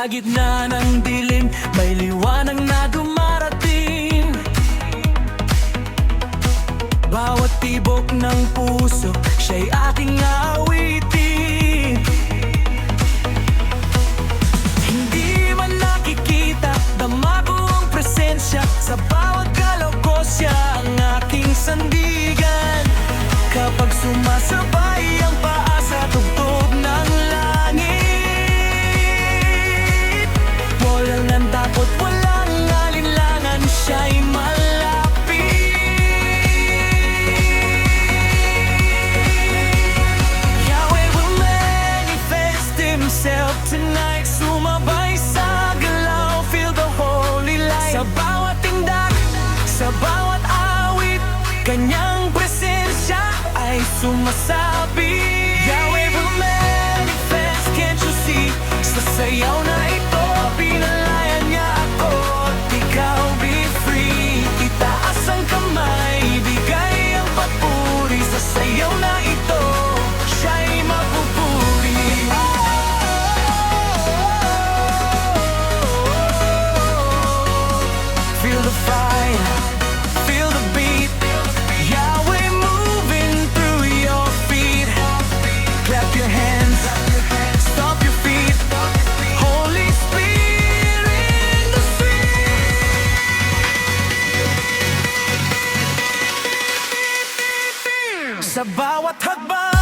Sa gitna ng dilim, may liwanag na dumarating. Bawat tibok ng puso, siya'y ating awitin. Hindi man nakikita, dama ko ang presensya. Sa bawat galaw ko siya ang aking sandigan. Kapag sumasabay ang paa sa tugtog ng langit, walang takot, walang alinlangan, siya'y malapit. Yahweh will manifest Himself tonight. Sumabay sa galaw, feel the holy light. Sa bawat tindak, sa bawat awit, Kanyang presensya ay sumasabi. Yahweh will manifest, can't you see? Sa sayaw na ito, pinalaya niya ako at ikaw be free. Itaas ang kamay, bigay ang papuri. Sa sayaw na ito, siya'y mapupuri. Feel the fire, feel the beat. Yahweh moving through your feet. Clap your hands, stomp your feet. Holy Spirit in the street. Sa bawat hakbang,